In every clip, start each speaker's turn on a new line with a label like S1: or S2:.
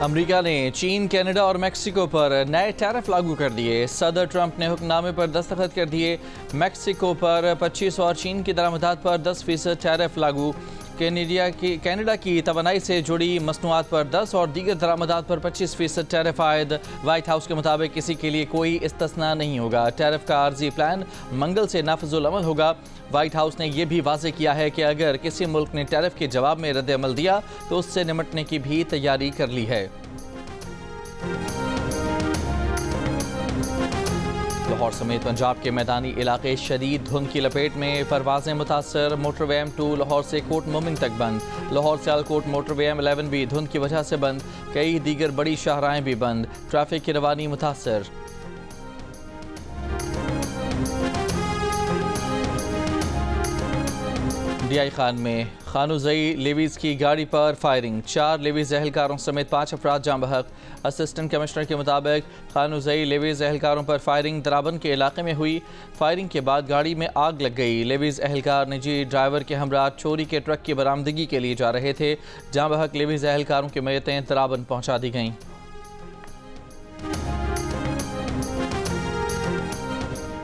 S1: America ने चीन, Canada और मेक्सिको पर नए टैरिफ लागू कर दिए। सदर ट्रंप ने हुक्मनामे पर दस्तखत कर दिए। मेक्सिको पर 25 और चीन की दरामदात पर 10% टैरिफ लागू। कनाडा की तवानाई से जुड़ी मसनूआत पर 10 और दीगर दरामदात पर 25% टैरिफ आयद। व्हाइट हाउस के मुताबिक किसी के लिए कोई इस्तिस्ना नहीं होगा। टैरिफ का आर्जी प्लान मंगल से नाफिजुल अमल होगा। व्हाइट हाउस ने यह भी वाज़ेह किया है कि अगर किसी मुल्क ने टैरिफ के जवाब में रद्द अमल दिया तो उससे निपटने की भी तैयारी कर ली है। लाहौर समेत पंजाब के मैदानी इलाके शदीद धुंध की लपेट में। परवाजें मुतासर। मोटरवे M2 लाहौर से कोट मोमिन तक बंद। लाहौर सियालकोट मोटरवे M11 भी धुंध की वजह से बंद। कई दीगर बड़ी शाहराहें भी बंद। ट्रैफिक की रवानी मुतासर। DI खान में खानुजई लेवीज की गाड़ी पर फायरिंग। 4 लेवीज एहलकारों समेत 5 अफराद जाँ बहक। असिस्टेंट कमिश्नर के मुताबिक खानुजई लेवीज एहलकारों पर फायरिंग दराबन के इलाके में हुई। फायरिंग के बाद गाड़ी में आग लग गई। लेवीज एहलकार निजी ड्राइवर के हमरा चोरी के ट्रक की बरामदगी के लिए जा रहे थे। जाँ बहक लेवीज एहलकारों की मैयतें दराबन पहुँचा दी गईं।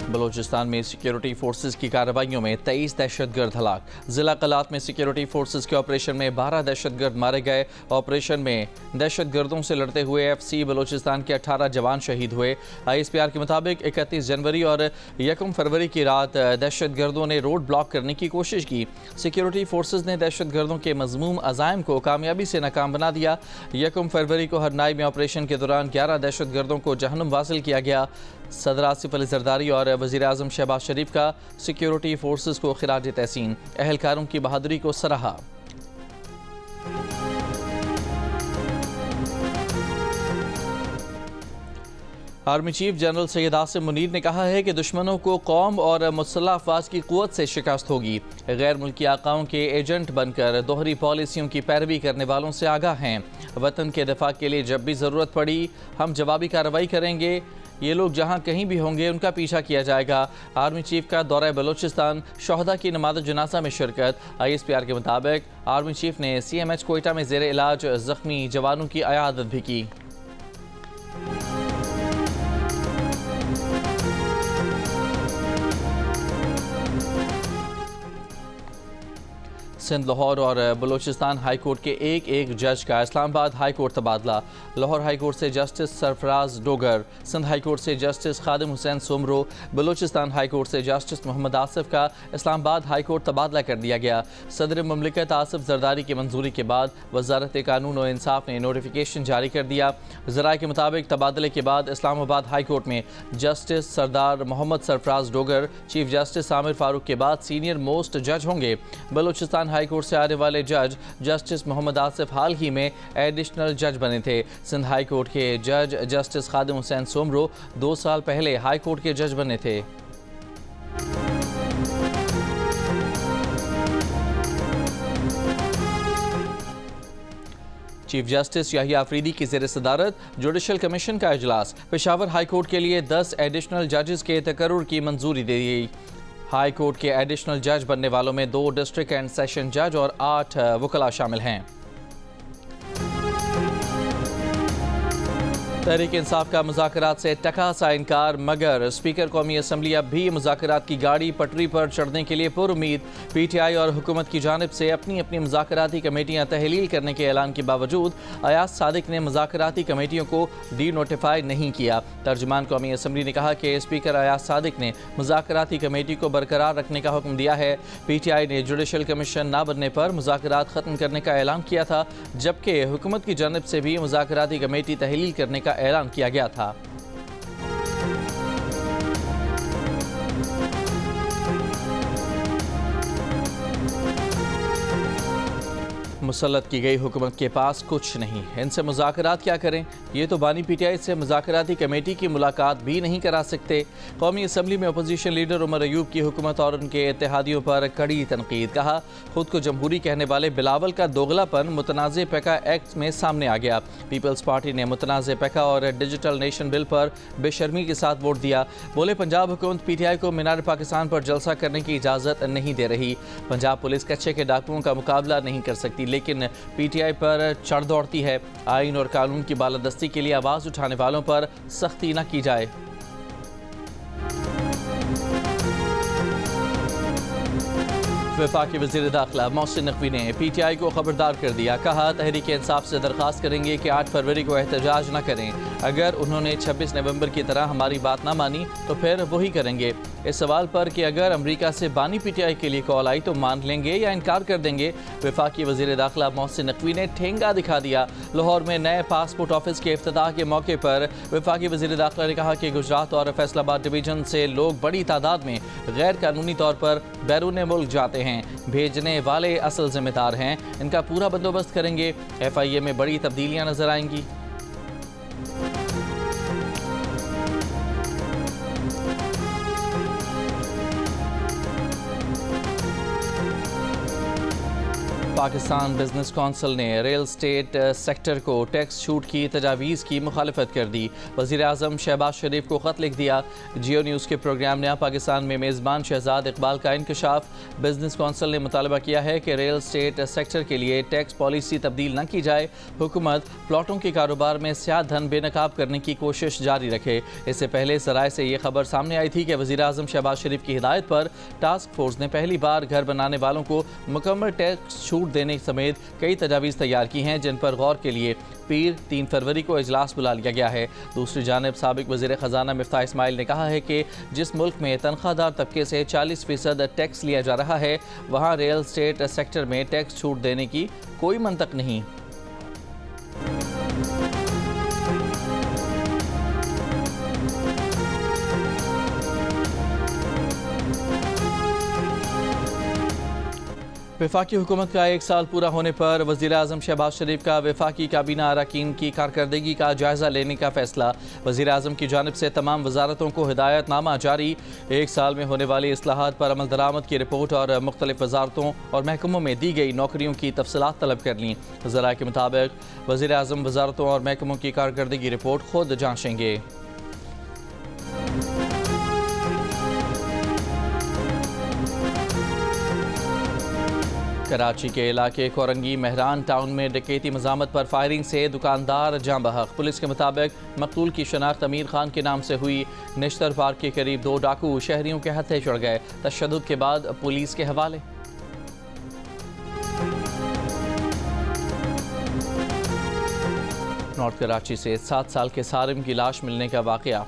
S1: बलोचिस्तान में सिक्योरिटी फोर्सेज की कार्रवाइयों में 23 दहशतगर्द हलाक। जिला कलात में सिक्योरिटी फोर्सेज के ऑपरेशन में 12 दहशतगर्द मारे गए। ऑपरेशन में दहशतगर्दों से लड़ते हुए FC बलोचिस्तान के 18 जवान शहीद हुए। ISPR के मुताबिक 31 जनवरी और 1 फरवरी की रात दहशतगर्दों ने रोड ब्लॉक करने की कोशिश की। सिक्योरिटी फोर्सेज ने दहशतगर्दों के मजमूम अज़ाइम को कामयाबी से नाकाम बना दिया। 1 फरवरी को हरनाई में ऑपरेशन के दौरान 11 दहशतगर्दों को जहन्नुम वासिल किया गया। सदर आसिफ अली जरदारी और वज़ीर आज़म शहबाज शरीफ का सिक्योरिटी फोर्सेस को खिराज तहसीन। एहलकारों की बहादुरी को सराहा। Army chief general Syed Asim Munir ने कहा है कि दुश्मनों को कौम और मुसल्लह अफवाज की क़ुव्वत से शिकस्त होगी। गैर मुल्की आकाओं के एजेंट बनकर दोहरी पॉलिसियों की पैरवी करने वालों से आगाह हैं। वतन के दिफा के लिए जब भी ज़रूरत पड़ी हम जवाबी कार्रवाई करेंगे। ये लोग जहाँ कहीं भी होंगे उनका पीछा किया जाएगा। आर्मी चीफ का दौरा बलोचिस्तान, शहदा की नमाज़ जनाजा में शिरकत। ISPR के मुताबिक आर्मी चीफ ने CMH कोयटा में ज़ेर इलाज ज़ख्मी जवानों की अयादत भी की। सिंध, लाहौर और बलोचिस्तान हाई कोर्ट के एक जज का इस्लामाबाद हाई कोर्ट तबादला। लाहौर हाई कोर्ट से justice Sarfaraz Dogar, Sindh high court से justice Khadim Hussain Soomro, Balochistan high court से जस्टिस मोहम्मद आसिफ का इस्लामाबाद हाई कोर्ट तबादला कर दिया गया। सदर मुमलिकत आसिफ जरदारी की मंजूरी के बाद वजारत कानून और इंसाफ ने नोटिफिकेशन जारी कर दिया। ज़राए के मुताबिक तबादले के बाद इस्लामाबाद हाई कोर्ट में जस्टिस सरदार मोहम्मद सरफराज डोगर चीफ जस्टिस आमिर फारूक के बाद सीनियर मोस्ट जज होंगे। बलोचिस्तान हाई कोर्ट से आने वाले जज जस्टिस मोहम्मद आसिफ हाल ही में एडिशनल जज बने थे। सिंध हाई कोर्ट के जज जस्टिस खादिम हुसैन सोमरो 2 साल पहले हाई कोर्ट के जज बने थे। चीफ जस्टिस याहिया अफरीदी की ज़ेर सदारत जुडिशल कमीशन का इजलास। पेशावर हाई कोर्ट के लिए 10 एडिशनल जजेस के तकर्रुर की मंजूरी दे दी। हाई कोर्ट के एडिशनल जज बनने वालों में 2 डिस्ट्रिक्ट एंड सेशन जज और 8 वकला शामिल हैं। तहरीक इंसाफ का मुज़ाकरात से टका सा इनकार, मगर स्पीकर कौमी असम्बली अब भी मुज़ाकरात की गाड़ी पटरी पर चढ़ने के लिए पुरुमीद। PTI और हुकूमत की जानिब से अपनी अपनी मुज़ाकराती कमेटियाँ तहलील करने के ऐलान के बावजूद अयाज सादिक ने मुज़ाकराती कमेटियों को डी नोटिफाई नहीं किया। तर्जुमान कौमी असम्बली ने कहा कि स्पीकर अयाज सादिक ने मुज़ाकराती कमेटी को बरकरार रखने का हुक्म दिया है। PTI ने जुडिशल कमीशन ना बनने पर मुज़ाकरात ख़त्म करने का ऐलान किया था, जबकि हुकूमत की जानिब से भी मुज़ाकराती कमेटी तहलील करने का ऐलान किया गया था। मुसल्लत की गई हुकूमत के पास कुछ नहीं, इनसे मुज़ाकरात क्या करें। ये तो बानी PTI से मुज़ाकराती कमेटी की मुलाकात भी नहीं करा सकते। कौमी असम्बली में अपोजिशन लीडर उमर अयूब की हुकूमत और उनके इत्तेहादियों पर कड़ी तनकीद। कहा, खुद को जमहूरी कहने वाले बिलावल का दोगलापन मुतनाज़ पैका एक्ट में सामने आ गया। पीपल्स पार्टी ने मुतनाज़ पैका और डिजिटल नेशन बिल पर बेशर्मी के साथ वोट दिया। बोले, पंजाब हुकूमत PTI को मीनार पाकिस्तान पर जलसा करने की इजाज़त नहीं दे रही। पंजाब पुलिस कच्चे के डाकुओं का मुकाबला नहीं कर सकती, लेकिन PTI पर चढ़ दौड़ती है। आइन और कानून की बालादस्ती के लिए आवाज़ उठाने वालों पर सख्ती न की जाए। वफाकी वज़ीर दाखिला मोहसिन नकवी ने PTI को खबरदार कर दिया। कहा, तहरीक इंसाफ से दरख्वास्त करेंगे कि 8 फरवरी को एहतजाज न करें। अगर उन्होंने 26 नवंबर की तरह हमारी बात ना मानी तो फिर वही करेंगे। इस सवाल पर कि अगर अमरीका से बानी PTI के लिए कॉल आई तो मान लेंगे या इनकार कर देंगे, वफाकी वज़ीर दाखिला मोहसिन नकवी ने ठेंगा दिखा दिया। लाहौर में नए पासपोर्ट ऑफिस के इफ्तिताह के मौके पर वफाकी वज़ीर दाखिला ने कहा कि गुजरात और फैसलाबाद डिवीजन से लोग बड़ी तादाद में गैर कानूनी तौर पर बैरून मुल्क जाते हैं। भेजने वाले असल जिम्मेदार हैं, इनका पूरा बंदोबस्त करेंगे। FIA में बड़ी तब्दीलियां नजर आएंगी। पाकिस्तान बिजनेस कौंसिल ने रियल स्टेट सेक्टर को टैक्स छूट की तजावीज़ की मुखालफत कर दी। वज़ीर आज़म शहबाज शरीफ को ख़त लिख दिया। जियो न्यूज़ के प्रोग्राम नया पाकिस्तान में मेज़बान शहजाद इकबाल का इंकशाफ। बिजनेस कौंसिल ने मुतालबा किया है कि रियल स्टेट सेक्टर के लिए टैक्स पॉलिसी तब्दील न की जाए। हुकूमत प्लॉटों के कारोबार में स्याह धन बेनकाब करने की कोशिश जारी रखे। इससे पहले सराय से ये खबर सामने आई थी कि वज़ीर आज़म शहबाज शरीफ की हिदायत पर टास्क फोर्स ने पहली बार घर बनाने वालों को मुकम्मल टैक्स छूट देने समेत कई तजावीज़ तैयार की हैं, जिन पर गौर के लिए पीर 3 फरवरी को इजलास बुला लिया गया है। दूसरी जानिब साबिक वज़ीर ख़जाना मिफ्ताह इस्माइल ने कहा है कि जिस मुल्क में तनख्वाहदार तबके से 40% टैक्स लिया जा रहा है, वहाँ रियल स्टेट सेक्टर में टैक्स छूट देने की कोई मंतक नहीं। वफाकी हुकूमत का 1 साल पूरा होने पर वज़ीर आज़म शहबाज शरीफ का वफाकी काबीना अरकान की कारकर्दगी का जायज़ा लेने का फैसला। वज़ीर आज़म की जानिब से तमाम वजारतों को हिदायतनामा जारी। 1 साल में होने वाली इस्लाहात पर अमल दरामद की रिपोर्ट और मुख्तलिफ वजारतों और महकमों में दी गई नौकरियों की तफसीलात तलब कर लीं। ज़राए के मुताबिक वज़ीर आज़म वजारतों और महकमों की कारकर्दगी रिपोर्ट खुद जाँचेंगे। कराची के इलाके कोरंगी महरान टाउन में डकैती मज़ामत पर फायरिंग से दुकानदार जाँ बहक। पुलिस के मुताबिक मकतूल की शनाख्त अमीर खान के नाम से हुई। निश्तर पार्क के करीब 2 डाकू शहरियों के हत्थे चढ़ गए। तशद्दुद के बाद पुलिस के हवाले। नॉर्थ कराची से 7 साल के सारिम की लाश मिलने का वाक़या।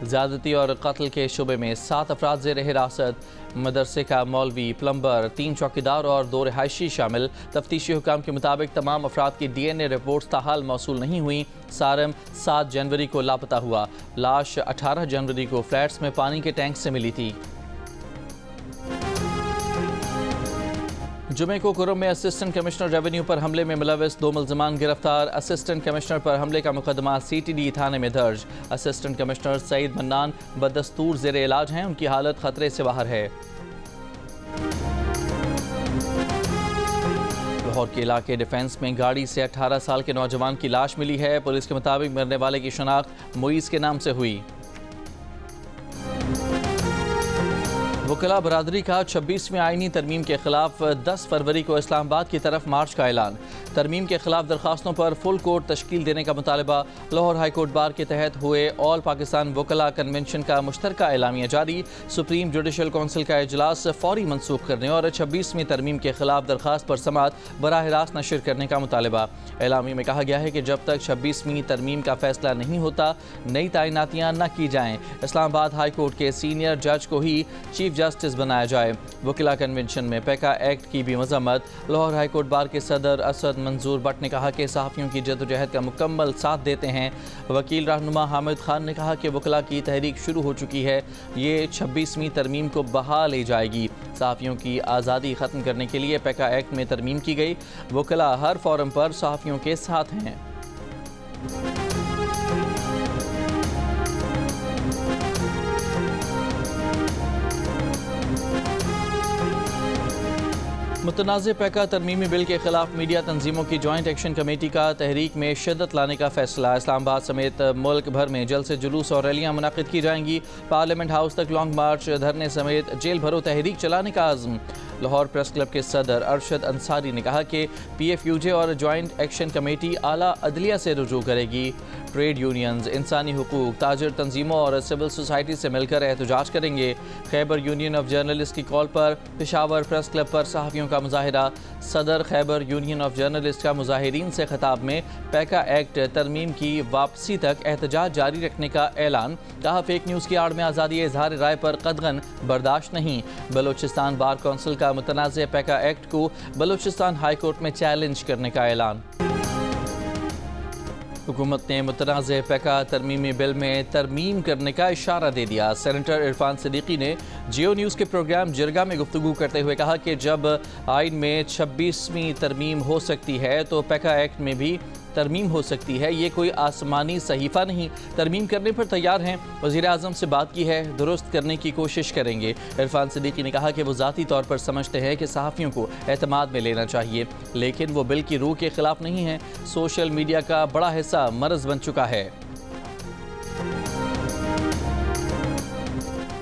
S1: ज़्यादती और कत्ल के शुबे में 7 अफराद ज़ेर हिरासत। मदरसे का मौलवी, प्लम्बर, 3 चौकीदार और 2 रिहायशी शामिल। तफ्तीशी हुकाम के मुताबिक तमाम अफराद की DNA रिपोर्ट ताहाल मौसूल नहीं हुई। सारम 7 जनवरी को लापता हुआ। लाश 18 जनवरी को फ्लैट्स में पानी के टैंक से मिली थी। जुमे को कुरम में असिस्टेंट कमिश्नर रेवेन्यू पर हमले में मुलविस 2 मुल्ज़िमान गिरफ्तार। असिस्टेंट कमिश्नर पर हमले का मुकदमा CTD थाने में दर्ज। असिस्टेंट कमिश्नर सईद मन्नान बदस्तूर ज़ेर इलाज हैं, उनकी हालत खतरे से बाहर है। लाहौर के इलाके डिफेंस में गाड़ी से 18 साल के नौजवान की लाश मिली है। पुलिस के मुताबिक मरने वाले की शनाख्त मुईज़ के नाम से हुई। वकला बरादरी का 26वीं आईनी तरमीम के खिलाफ 10 फरवरी को इस्लामाबाद की तरफ मार्च का ऐलान। तरमीम के खिलाफ दरखास्तों पर फुल कोर्ट तश्कील देने का मुतालबा। लाहौर हाई कोर्ट बार के तहत हुए ऑल पाकिस्तान वकला कन्वेंशन का मुश्तरका एलामिया जारी। सुप्रीम जुडिशल कौंसिल का इजलास फौरी मनसूख करने और 26वीं तरमीम के खिलाफ दरखास्त पर समात बराह रास्त नशर करने का मुतालबा। एलामी में कहा गया है कि जब तक 26वीं तरमीम का फैसला नहीं होता, नई तैनातियाँ न की जाएँ। इस्लामाबाद हाई कोर्ट के सीनियर जज को ही चीफ जस्टिस बनाया जाए। वकीला कन्वेंशन में पैका एक्ट की भी मजम्मत। लाहौर हाई कोर्ट बार के सदर असद मंजूर बट ने कहा कि सहाफ़ियों की जद्दोजहद का मुकम्मल साथ देते हैं। वकील रहनुमा हामिद खान ने कहा कि वकला की तहरीक शुरू हो चुकी है, ये 26वीं तरमीम को बहा ले जाएगी। सहाफ़ियों की आज़ादी ख़त्म करने के लिए पैका एक्ट में तरमीम की गई। वकला हर फोरम पर सहाफ़ियों के साथ हैं। मुतनाज़ पैका तरमीमी बिल के खिलाफ मीडिया तंजीमों की जॉइंट एक्शन कमेटी का तहरीक में शिद्दत लाने का फैसला। इस्लामाबाद समेत मुल्क भर में जल्द से जुलूस और रैलियाँ मुनक़िद की जाएंगी। पार्लियामेंट हाउस तक लॉन्ग मार्च, धरने समेत जेल भरो तहरीक चलाने का आज़म। लाहौर प्रेस क्लब के सदर अरशद अंसारी ने कहा कि PFUJ और जॉइंट एक्शन कमेटी आला अदलिया से रुजू करेगी। ट्रेड यूनियंस, इंसानी हुकूक, ताजर तंजीमों और सिविल सोसाइटी से मिलकर एहतजाज करेंगे। खैबर यूनियन ऑफ जर्नलिस्ट की कॉल पर पेशावर प्रेस क्लब पर सहाफ़ियों का मुजाहिरा। सदर खैबर यूनियन ऑफ जर्नलिस्ट का मुजाहिरीन से खिताब में पैका एक्ट तरमीम की वापसी तक एहतजाज जारी रखने का ऐलान। कहा, फेक न्यूज़ की आड़ में आज़ादी इजहार राय पर कदगन बर्दाश्त नहीं। बलोचिस्तान बार कौंसिल का मुतनाज़ पैका एक्ट को बलोचिस्तान हाई कोर्ट में चैलेंज करने का ऐलान। हुकूमत ने मुतनाज़ पैका तरमीमी बिल में तरमीम करने का इशारा दे दिया। सेनेटर इरफान सिद्दीकी ने जियो न्यूज़ के प्रोग्राम जिरगा में गुफ्तगू करते हुए कहा कि जब आइन में 26वीं तरमीम हो सकती है तो पैका एक्ट में भी तरमीम हो सकती है। ये कोई आसमानी सहीफ़ा नहीं। तरमीम करने पर तैयार हैं। वज़ीर आज़म से बात की है, दुरुस्त करने की कोशिश करेंगे। इरफान सिद्दीकी ने कहा कि वो ज़ाती तौर पर समझते हैं कि सहाफ़ियों को एतमाद में लेना चाहिए, लेकिन वो बिल की रूह के ख़िलाफ़ नहीं है। सोशल मीडिया का बड़ा हिस्सा मर्ज़ बन चुका है।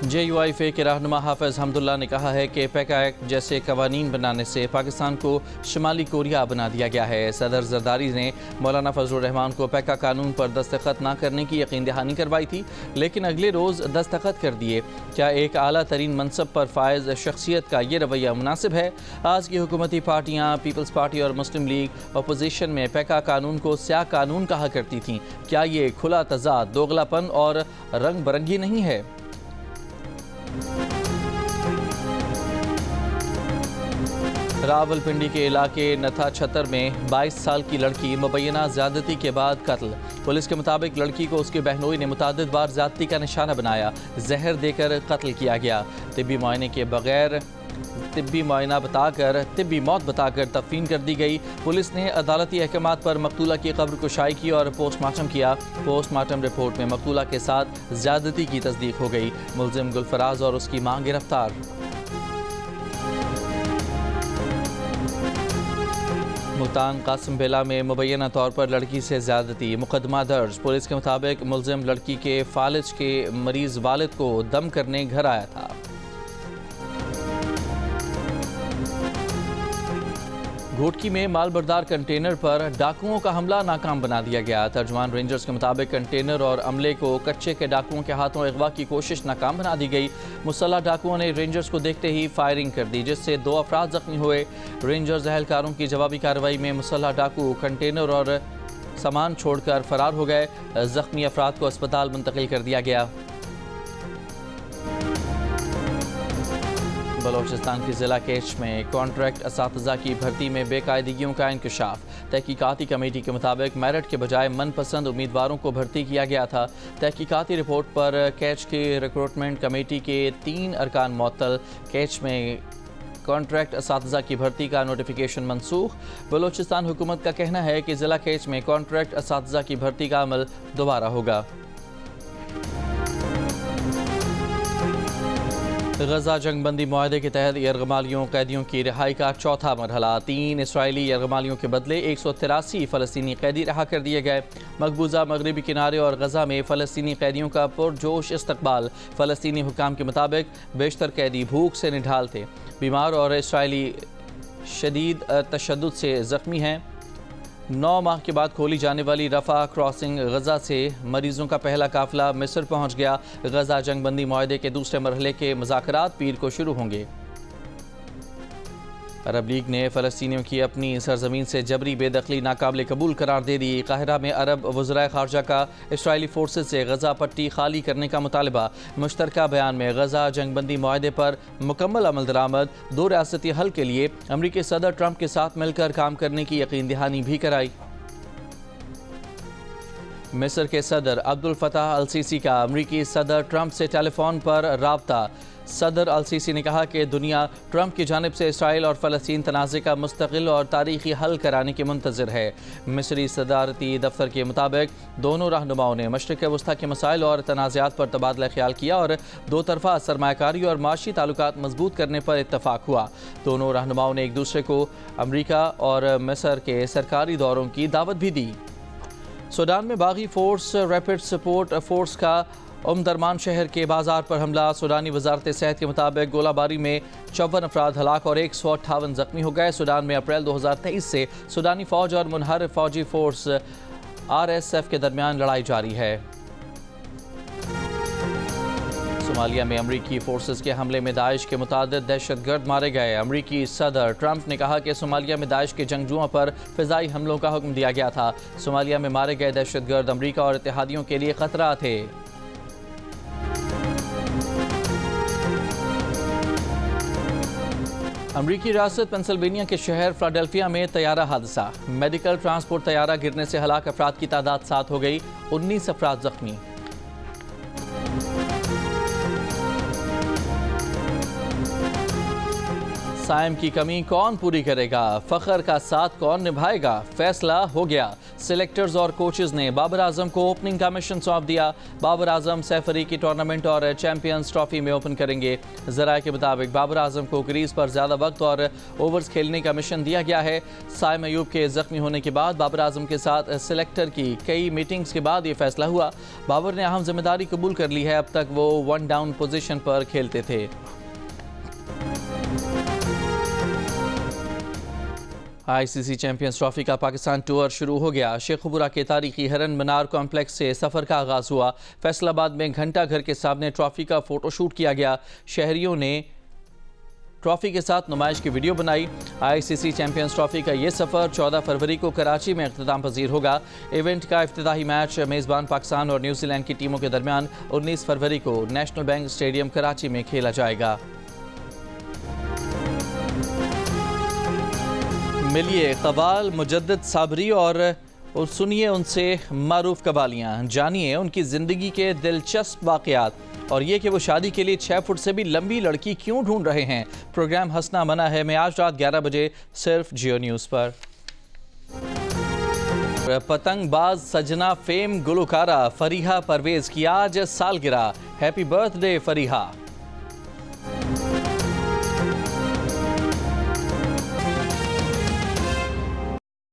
S1: JUIFA के रहनुमा हाफिज़ हमदुल्ला ने कहा है कि पैका एक्ट जैसे कवानीन बनाने से पाकिस्तान को शुमाली कोरिया बना दिया गया है। सदर जरदारी ने मौलाना फजलुर रहमान को पैका कानून पर दस्तखत न करने की यकीन दहानी करवाई थी, लेकिन अगले रोज़ दस्तखत कर दिए। क्या एक आला तरीन मनसब पर फायज शख्सियत का ये रवैया मुनासिब है? आज की हुकूमती पार्टियाँ पीपल्स पार्टी और मुस्लिम लीग अपोजिशन में पैका कानून को स्याह कानून कहा करती थीं। क्या ये खुला तजाद, दोगलापन और रंग बरंगी नहीं है? रावलपिंडी के इलाके नथा छतर में 22 साल की लड़की मुबैना ज़्यादती के बाद कत्ल। पुलिस के मुताबिक लड़की को उसके बहनोई ने मुतादिद बार ज़्यादती का निशाना बनाया, जहर देकर कत्ल किया गया। तिब्बी मुआयने के बगैर तिब्बी मुआयना बताकर तिब्बी मौत बताकर तफीन कर दी गई। पुलिस ने अदालती अहकामात पर मकतूला की कब्र कुशाई की और पोस्टमार्टम किया। पोस्टमार्टम रिपोर्ट में मकतूला के साथ ज़्यादती की तस्दीक हो गई। मुलजिम गुलफराज और उसकी मां गिरफ्तार। मुल्तान कासिम बेला में मुबैना तौर पर लड़की से ज़्यादती, मुकदमा दर्ज। पुलिस के मुताबिक मुलजिम लड़की के फालिज के मरीज वालिद को दम करने घर आया था। घोटकी में मालबरदार कंटेनर पर डाकुओं का हमला नाकाम बना दिया गया। तर्जुमान रेंजर्स के मुताबिक कंटेनर और अमले को कच्चे के डाकुओं के हाथों अगवा की कोशिश नाकाम बना दी गई। मुसल्लह डाकुओं ने रेंजर्स को देखते ही फायरिंग कर दी, जिससे 2 अफराद जख्मी हुए। रेंजर्स एहलकारों की जवाबी कार्रवाई में मुसल्लह डाकू कंटेनर और सामान छोड़कर फरार हो गए। जख्मी अफराद को अस्पताल मुंतकिल कर दिया गया। बलोचिस्तान के ज़िला केच में कॉन्ट्रैक्ट असातिज़ा की भर्ती में बेकायदगियों का इंकशाफ। तहकीकाती कमेटी के मुताबिक मेरिट के बजाय मनपसंद उम्मीदवारों को भर्ती किया गया था। तहकीकाती रिपोर्ट पर कैच की रिक्रूटमेंट कमेटी के 3 अरकान मुअत्तल। कैच में कॉन्ट्रैक्ट असातिज़ा की भर्ती का नोटिफिकेशन मनसूख। बलोचिस्तान हुकूमत का कहना है कि ज़िला केच में कॉन्ट्रैक्ट असातिज़ा की भर्ती का अमल दोबारा होगा। गजा जंगबंदी मुआहदे के तहत यरगमालियों कैदियों की रिहाई का चौथा मरहला। 3 इसराइली यरगमालियों के बदले 183 फ़लस्तीनी कैदी रहा कर दिए गए। मकबूजा मगरबी किनारे और गजा में फ़लस्तीनी कैदियों का पुरजोश इस्तकबाल। फ़लस्तीनी हुकाम के मुताबिक बेशतर कैदी भूख से निढाल थे, बीमार और इसराइली शदीद तशद्दुद से ज़ख्मी हैं। 9 माह के बाद खोली जाने वाली रफ़ा क्रॉसिंग गजा से मरीजों का पहला काफ़िला मिस्र पहुंच गया। गजा जंगबंदी मुआहदे के दूसरे मरहले के मुज़ाकरात पीर को शुरू होंगे। अरब लीग ने फ़लस्तीनियों की अपनी सरजमीन से जबरी बेदखली नाकाबिल कबूल करार दे दी। काहिरा में अरब वज़राए ख़ारजा का इसराइली फोर्सेज से गजा पट्टी खाली करने का मुतालबा। मुश्तरका बयान में गजा जंगबंदी मुआहदे पर मुकम्मल अमल दरामद, 2 रियासती हल के लिए अमरीकी सदर ट्रंप के साथ मिलकर काम करने की यकीन दहानी भी कराई। मिस्र के सदर अब्दुल फताह अल सीसी का अमरीकी सदर ट्रंप से टेलीफोन पर राब्ता। सदर अल सीसी ने कहा कि दुनिया ट्रंप की जानिब से इसराइल और फ़लस्तीन तनाज़े का मुस्तकिल और तारीखी हल कराने की मुंतज़िर है। मिस्री सदारती दफ्तर के मुताबिक दोनों रहनुमाओं ने मशरिक़ वस्ता के मसाइल और तनाज़ात पर तबादला ख्याल किया और 2 तरफ़ा सरमायाकारी और माशी ताल्लुकात मजबूत करने पर इत्तफ़ाक़ हुआ। दोनों रहनुमाओं ने एक दूसरे को अमरीका और मिस्र के सरकारी दौरों की दावत भी दी। सूडान में बागी फोर्स रैपिड सपोर्ट फोर्स का उमदरमान शहर के बाजार पर हमला। सूडानी वजारत सेहत के मुताबिक गोलाबारी में 54 अफराद हलाक और 158 जख्मी हो गए। सूडान में अप्रैल 2023 से सूडानी फौज और मुनहर फौजी फोर्स RSF के दरमियान लड़ाई जारी है। सोमालिया में अमरीकी फोर्सेस के हमले में दाइश के मुतादिद दहशतगर्द मारे गए। अमरीकी सदर ट्रंप ने कहा कि सोमालिया में दाइश के जंगजुओं पर फिजाई हमलों का हुक्म दिया गया था। सोमालिया में मारे गए दहशतगर्द अमरीका और इत्तेहादियों के लिए खतरा थे। अमरीकी रियासत पेंसिल्वेनिया के शहर फिलाडेल्फिया में तैयारा हादसा। मेडिकल ट्रांसपोर्ट तैयारा गिरने से हलाक अफराद की तादाद 7 हो गई, 19 अफराद जख्मी। साइम की कमी कौन पूरी करेगा, फखर का साथ कौन निभाएगा, फैसला हो गया। सिलेक्टर्स और कोचेज ने बाबर आजम को ओपनिंग का मिशन सौंप दिया। बाबर आजम सैफ अली की टूर्नामेंट और चैंपियंस ट्रॉफी में ओपन करेंगे। जराये के मुताबिक बाबर आजम को क्रीज पर ज़्यादा वक्त और ओवर्स खेलने का मिशन दिया गया है। साइम अयूब के जख्मी होने के बाद बाबर आजम के साथ सिलेक्टर की कई मीटिंग्स के बाद ये फैसला हुआ। बाबर ने अहम जिम्मेदारी कबूल कर ली है। अब तक वो 1 डाउन पोजीशन पर खेलते थे। ICC चैंपियंस ट्रॉफी का पाकिस्तान टूर शुरू हो गया। शेखुपुरा के तारीखी हरन मीनार कॉम्प्लेक्स से सफ़र का आगाज़ हुआ। फैसलाबाद में घंटा घर के सामने ट्रॉफी का फ़ोटोशूट किया गया। शहरियों ने ट्रॉफी के साथ नुमाइश की वीडियो बनाई। ICC चैंपियंस ट्रॉफी का ये सफ़र 14 फरवरी को कराची में इख्तिताम पजीर होगा। इवेंट का इफ्तिताही मैच मेज़बान पाकिस्तान और न्यूजीलैंड की टीमों के दरमियान 19 फरवरी को नेशनल बैंक स्टेडियम कराची में खेला जाएगा। मिलिए कवाल मुजद्दिद साबरी और सुनिए उनसे मारूफ कवालियाँ, जानिए उनकी ज़िंदगी के दिलचस्प वाक़यात और ये कि वो शादी के लिए 6 फुट से भी लंबी लड़की क्यों ढूंढ रहे हैं। प्रोग्राम हंसना मना है में आज रात 11 बजे सिर्फ जियो न्यूज़ पर। पतंगबाज सजना फेम गुलकारा फरीहा परवेज़ की आज सालगिरह। Happy birthday Fariha.